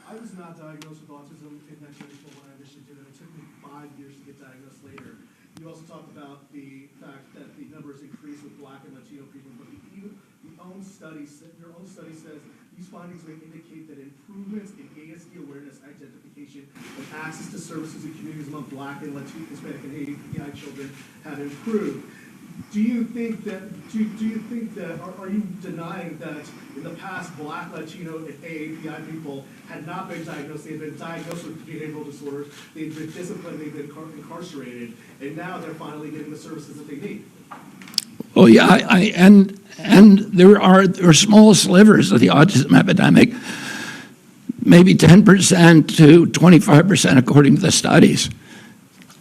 I was not diagnosed with autism in 1994 when I initially did it. It took me 5 years to get diagnosed later. You also talked about the fact that the numbers increased with Black and Latino people, but your own study says these findings may indicate that improvements in ASD awareness, identification, and access to services in communities among Black and Latino, Hispanic, and API children have improved. Do you think that, are you denying that in the past Black, Latino, and AAPI people had not been diagnosed, they had been diagnosed with behavioral disorders, they've been disciplined, they've been incarcerated, and now they're finally getting the services that they need? Well, yeah, and there are small slivers of the autism epidemic, maybe 10% to 25% according to the studies.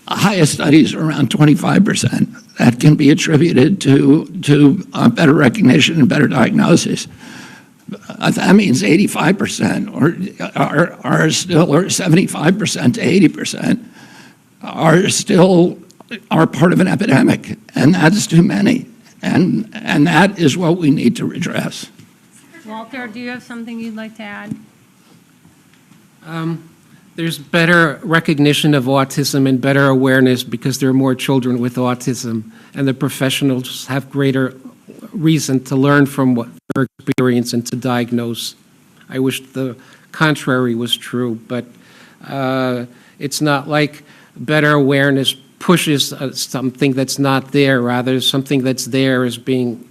Highest studies are around 25%. That can be attributed to better recognition and better diagnosis. That means 85% are still, or 75% to 80% are part of an epidemic, and that's too many. And that is what we need to redress. Walter, do you have something you'd like to add? There's better recognition of autism and better awareness because there are more children with autism, and the professionals have greater reason to learn from what their experience and to diagnose. I wish the contrary was true, but it's not like better awareness pushes something that's not there. Rather, something that's there is being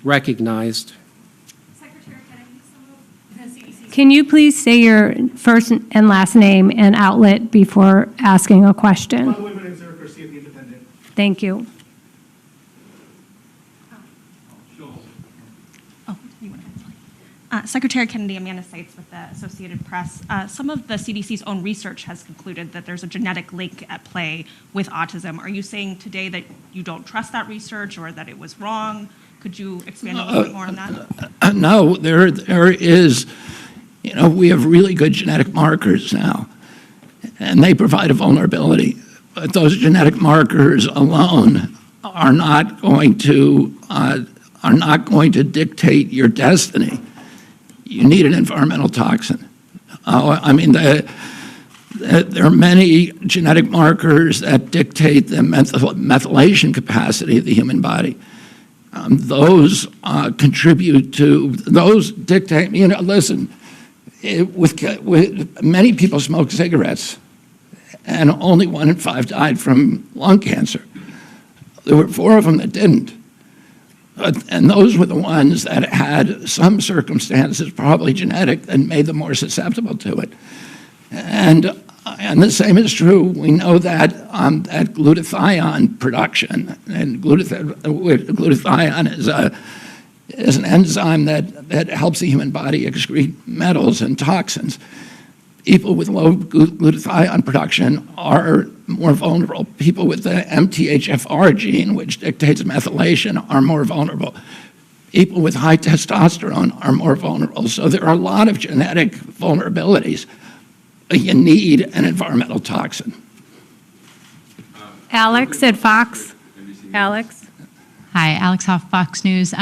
recognized. Can you please say your first and last name and outlet before asking a question? By the way, my name is Eric Garcia, the Independent. Thank you. Secretary Kennedy, Amanda Seitz with the Associated Press. Some of the CDC's own research has concluded that there's a genetic link at play with autism. Are you saying today that you don't trust that research or that it was wrong? Could you expand a little bit more on that? No, there is, we have really good genetic markers now, and they provide a vulnerability. But those genetic markers alone are not going to dictate your destiny. You need an environmental toxin. There are many genetic markers that dictate the methylation capacity of the human body. Those contribute to, those dictate, listen, with many people smoke cigarettes, and only 1 in 5 died from lung cancer. There were 4 of them that didn't. And those were the ones that had some circumstances, probably genetic, that made them more susceptible to it. And the same is true. We know that that glutathione production, and glutathione is an enzyme that helps the human body excrete metals and toxins. People with low glutathione production are more vulnerable. People with the MTHFR gene, which dictates methylation, are more vulnerable. People with high testosterone are more vulnerable. So there are a lot of genetic vulnerabilities. You need an environmental toxin. Alex at Fox. Alex. Hi, Alex Hoff, Fox News.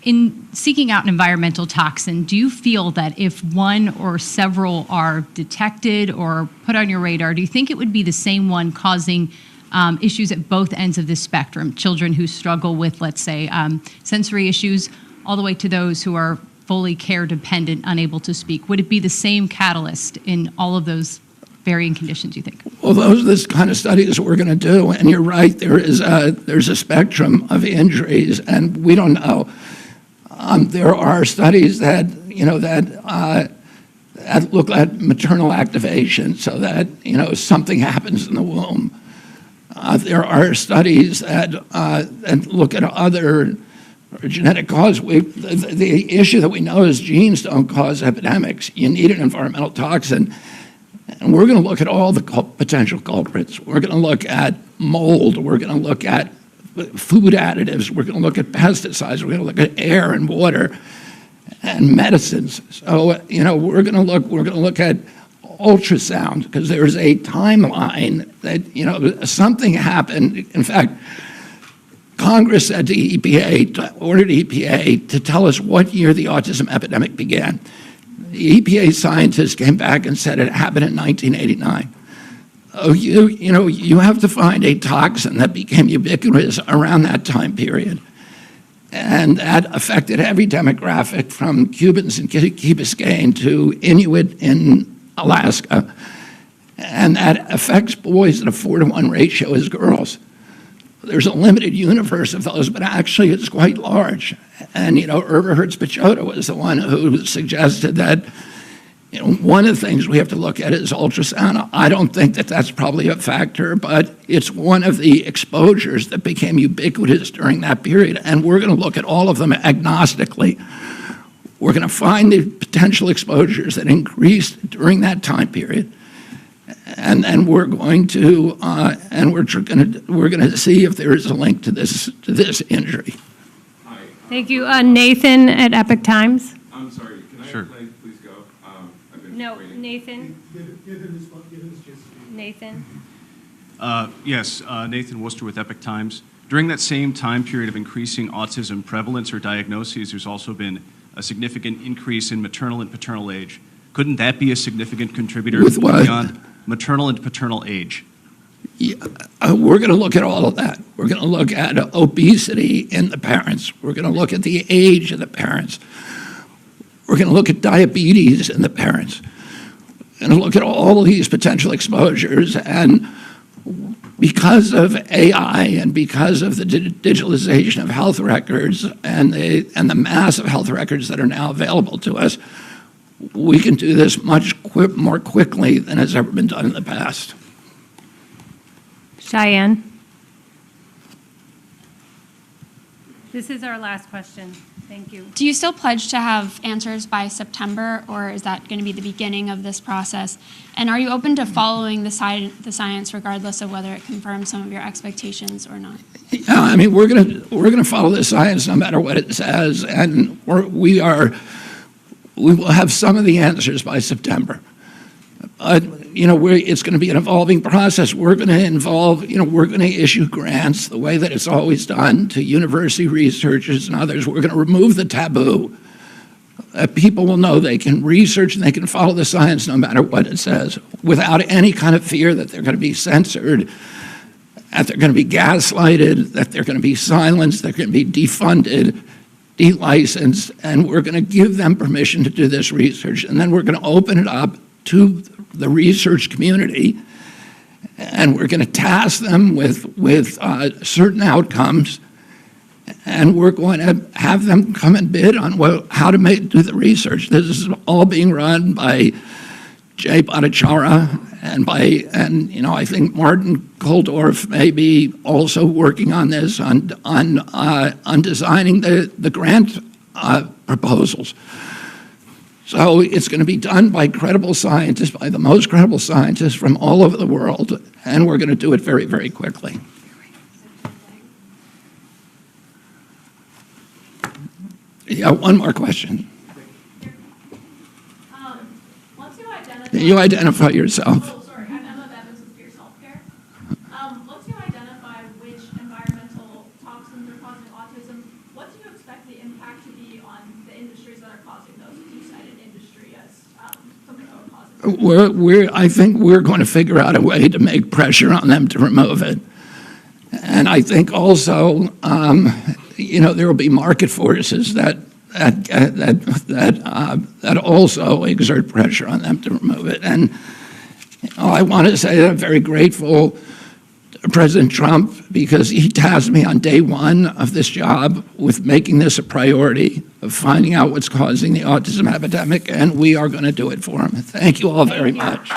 In seeking out an environmental toxin, do you feel that if one or several are detected or put on your radar, do you think it would be the same one causing issues at both ends of the spectrum? Children who struggle with, let's say, sensory issues, all the way to those who are fully care dependent, unable to speak. Would it be the same catalyst in all of those varying conditions, you think? Well, those are the kind of studies we're going to do. And you're right, there's a spectrum of injuries, and we don't know. There are studies that look at maternal activation, so that something happens in the womb. There are studies that look at other genetic cause. The issue that we know is genes don't cause epidemics. You need an environmental toxin, and we're going to look at all the potential culprits. We're going to look at mold. We're going to look at food additives. We're going to look at pesticides. We're going to look at air and water and medicines. So we're going to look at ultrasound, because there's a timeline that something happened. In fact, Congress said to EPA, ordered EPA to tell us what year the autism epidemic began. The EPA scientists came back and said it happened in 1989. Oh, you have to find a toxin that became ubiquitous around that time period. And that affected every demographic from Cubans in Key Biscayne to Inuit in Alaska. And that affects boys at a 4-to-1 ratio as girls. There's a limited universe of those, but actually it's quite large. And, Eberhard Spichota was the one who suggested that, one of the things we have to look at is ultrasound. I don't think that that's probably a factor, but it's one of the exposures that became ubiquitous during that period. And we're going to look at all of them agnostically. We're going to find the potential exposures that increased during that time period. And then we're going to we're going to see if there is a link to this injury. Thank you. Nathan at Epic Times. I'm sorry, can I please go? I've been No, waiting. Nathan. Give him his chance to speak. Nathan. Yes, Nathan Worcester with Epic Times. During that same time period of increasing autism prevalence or diagnoses, there's also been a significant increase in maternal and paternal age. Couldn't that be a significant contributor With what? beyond maternal and paternal age? Yeah, we're going to look at all of that. We're going to look at obesity in the parents. We're going to look at the age of the parents. We're going to look at diabetes in the parents. We're going to look at all of these potential exposures. And because of AI and because of the digitalization of health records and the mass of health records that are now available to us, we can do this much more quickly than has ever been done in the past. Cheyenne. This is our last question. Thank you. Do you still pledge to have answers by September, or is that going to be the beginning of this process? And are you open to following the science regardless of whether it confirms some of your expectations or not? Yeah, I mean, we're gonna follow the science no matter what it says, and we will have some of the answers by September. It's going to be an evolving process. We're going to issue grants the way that it's always done to university researchers and others. We're going to remove the taboo. People will know they can research and they can follow the science no matter what it says without any kind of fear that they're going to be censored, that they're going to be gaslighted, that they're going to be silenced, they're going to be defunded, delicensed, and we're going to give them permission to do this research. And then we're going to open it up to the research community, and we're going to task them with certain outcomes, and we're going to have them come and bid on how to do the research. This is all being run by Jay Bhattacharya, and I think Martin Koldorf may be also working on this on designing the grant proposals. So it's going to be done by credible scientists, by the most credible scientists from all over the world, and we're going to do it very, very quickly. Yeah, one more question. Once you identify... Can you identify yourself? Oh, sorry, I'm Emma Bevins with Fierce Healthcare. Once you identify which environmental toxins are causing autism, what do you expect the impact to be on the industries that are causing those? You cited industry as something that would cause it. I think we're going to figure out a way to make pressure on them to remove it. And I think also, there will be market forces that also exert pressure on them to remove it. And I want to say that I'm very grateful to President Trump because he tasked me on day one of this job with making this a priority, of finding out what's causing the autism epidemic, and we are going to do it for him. Thank you all very much.